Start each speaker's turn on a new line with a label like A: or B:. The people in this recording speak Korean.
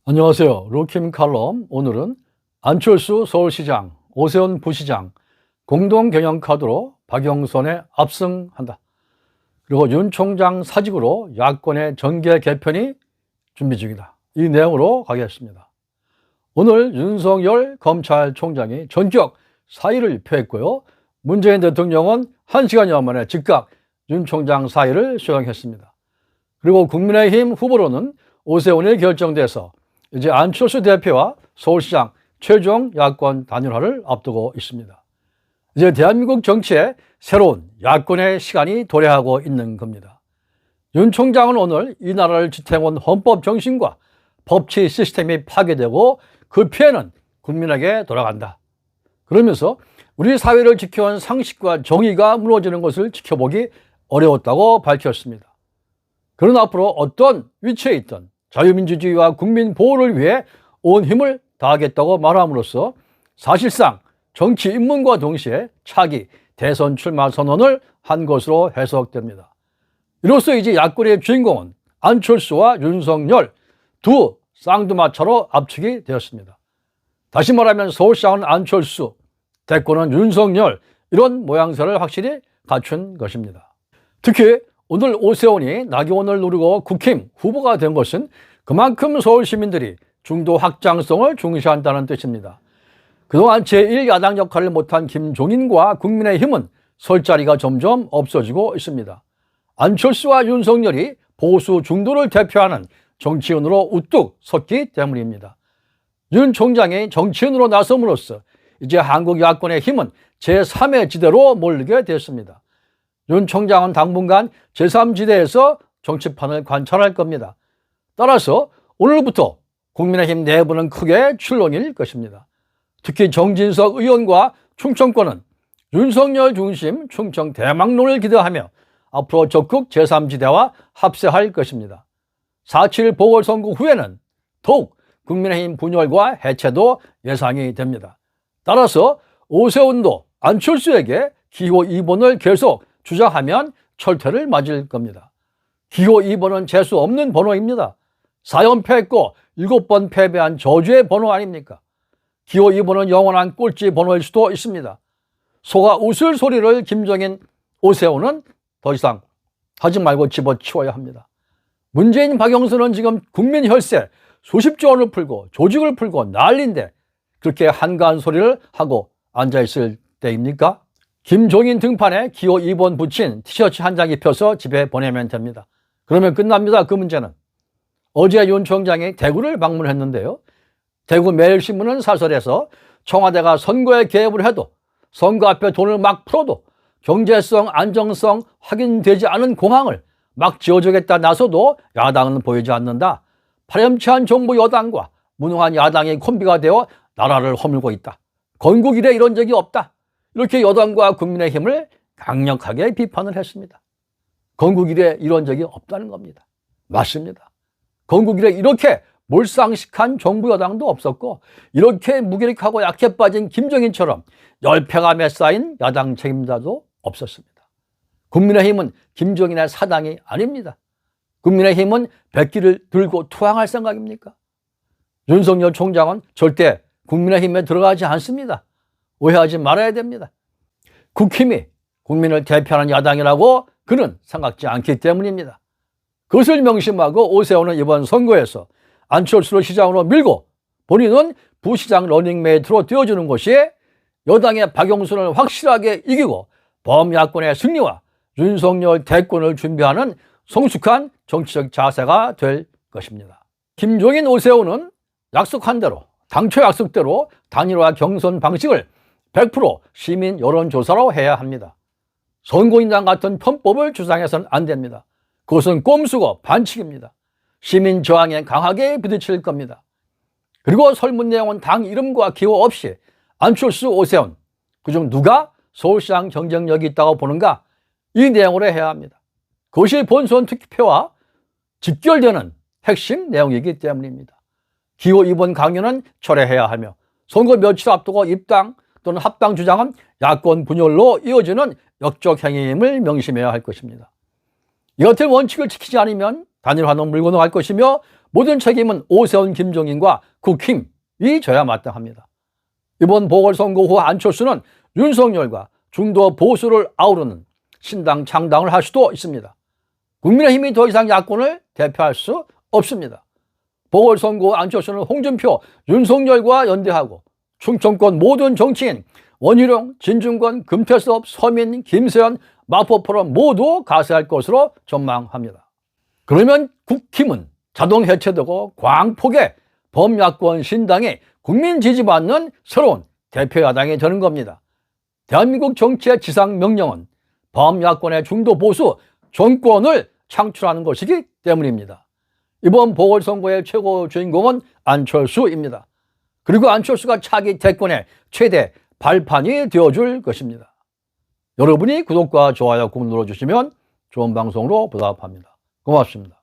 A: 안녕하세요. 로킴 칼럼. 오늘은 안철수 서울시장, 오세훈 부시장 공동 경영 카드로 박영선에 압승한다. 그리고 윤 총장 사직으로 야권의 정계 개편이 준비 중이다. 이 내용으로 가겠습니다. 오늘 윤석열 검찰총장이 전격 사의를 표했고요. 문재인 대통령은 1시간여 만에 즉각 윤 총장 사의를 수용했습니다. 그리고 국민의힘 후보로는 오세훈이 결정돼서 이제 안철수 대표와 서울시장 최종 야권 단일화를 앞두고 있습니다. 이제 대한민국 정치에 새로운 야권의 시간이 도래하고 있는 겁니다. 윤 총장은 오늘 이 나라를 지탱한 헌법 정신과 법치 시스템이 파괴되고 그 피해는 국민에게 돌아간다. 그러면서 우리 사회를 지켜온 상식과 정의가 무너지는 것을 지켜보기 어려웠다고 밝혔습니다. 그러나 앞으로 어떤 위치에 있든 자유민주주의와 국민 보호를 위해 온 힘을 다하겠다고 말함으로써 사실상 정치 입문과 동시에 차기 대선 출마 선언을 한 것으로 해석됩니다. 이로써 이제 야권의 주인공은 안철수와 윤석열 두 쌍두마차로 압축이 되었습니다. 다시 말하면 서울시장은 안철수, 대권은 윤석열, 이런 모양새를 확실히 갖춘 것입니다. 특히 오늘 오세훈이 나경원을 누르고 국힘 후보가 된 것은 그만큼 서울 시민들이 중도 확장성을 중시한다는 뜻입니다. 그동안 제1야당 역할을 못한 김종인과 국민의힘은 설 자리가 점점 없어지고 있습니다. 안철수와 윤석열이 보수 중도를 대표하는 정치인으로 우뚝 섰기 때문입니다. 윤 총장이 정치인으로 나섬으로써 이제 한국 야권의 힘은 제3의 지대로 몰리게 됐습니다. 윤 총장은 당분간 제3지대에서 정치판을 관찰할 겁니다. 따라서 오늘부터 국민의힘 내부는 크게 출렁일 것입니다. 특히 정진석 의원과 충청권은 윤석열 중심 충청 대망론을 기대하며 앞으로 적극 제3지대와 합세할 것입니다. 4.7 보궐선거 후에는 더욱 국민의힘 분열과 해체도 예상이 됩니다. 따라서 오세훈도 안철수에게 기호 2번을 계속 주장하면 철퇴를 맞을 겁니다. 기호 2번은 재수 없는 번호입니다. 4연패했고 7번 패배한 저주의 번호 아닙니까? 기호 2번은 영원한 꼴찌 번호일 수도 있습니다. 소가 웃을 소리를 김종인, 오세훈은 더 이상 하지 말고 집어치워야 합니다. 문재인, 박영선은 지금 국민 혈세 수십조 원을 풀고 조직을 풀고 난리인데 그렇게 한가한 소리를 하고 앉아있을 때입니까? 김종인 등판에 기호 2번 붙인 티셔츠 한 장 입혀서 집에 보내면 됩니다. 그러면 끝납니다. 그 문제는. 어제 윤 총장이 대구를 방문했는데요. 대구 매일신문은 사설에서 청와대가 선거에 개입을 해도 선거 앞에 돈을 막 풀어도 경제성, 안정성 확인되지 않은 공항을 막 지어주겠다 나서도 야당은 보이지 않는다. 파렴치한 정부 여당과 무능한 야당이 콤비가 되어 나라를 허물고 있다. 건국 이래 이런 적이 없다. 이렇게 여당과 국민의힘을 강력하게 비판을 했습니다. 건국 이래 이런 적이 없다는 겁니다. 맞습니다. 건국 이래 이렇게 몰상식한 정부 여당도 없었고 이렇게 무기력하고 약해 빠진 김정인처럼 열패감에 쌓인 야당 책임자도 없었습니다. 국민의힘은 김정인의 사당이 아닙니다. 국민의힘은 백기를 들고 투항할 생각입니까? 윤석열 총장은 절대 국민의힘에 들어가지 않습니다. 오해하지 말아야 됩니다. 국힘이 국민을 대표하는 야당이라고 그는 생각지 않기 때문입니다. 그것을 명심하고 오세훈은 이번 선거에서 안철수를 시장으로 밀고 본인은 부시장 러닝메이트로 뛰어주는 것이 여당의 박영선을 확실하게 이기고 범야권의 승리와 윤석열 대권을 준비하는 성숙한 정치적 자세가 될 것입니다. 김종인, 오세훈은 약속한 대로 당초 약속대로 단일화 경선 방식을 100% 시민 여론조사로 해야 합니다. 선거인단 같은 편법을 주장해서는 안 됩니다. 그것은 꼼수고 반칙입니다. 시민 저항에 강하게 부딪힐 겁니다. 그리고 설문 내용은 당 이름과 기호 없이 안철수, 오세훈 그중 누가 서울시장 경쟁력이 있다고 보는가 이 내용으로 해야 합니다. 그것이 본선 투표와 직결되는 핵심 내용이기 때문입니다. 기호 2번 강요는 철회해야 하며 선거 며칠 앞두고 입당 또는 합당 주장은 야권 분열로 이어지는 역적 행위임을 명심해야 할 것입니다. 이 같은 원칙을 지키지 않으면 단일화는 물고 나갈 것이며 모든 책임은 오세훈, 김종인과 국힘이 져야 마땅합니다. 이번 보궐선거 후 안철수는 윤석열과 중도 보수를 아우르는 신당 창당을 할 수도 있습니다. 국민의힘이 더 이상 야권을 대표할 수 없습니다. 보궐선거 후 안철수는 홍준표, 윤석열과 연대하고 충청권 모든 정치인 원희룡, 진중권, 금태섭, 서민, 김세현, 마포포럼 모두 가세할 것으로 전망합니다. 그러면 국힘은 자동 해체되고 광폭의 범야권 신당이 국민 지지받는 새로운 대표 야당이 되는 겁니다. 대한민국 정치의 지상명령은 범야권의 중도 보수 정권을 창출하는 것이기 때문입니다. 이번 보궐선거의 최고 주인공은 안철수입니다. 그리고 안철수가 차기 대권의 최대 발판이 되어줄 것입니다. 여러분이 구독과 좋아요 꼭 눌러주시면 좋은 방송으로 보답합니다. 고맙습니다.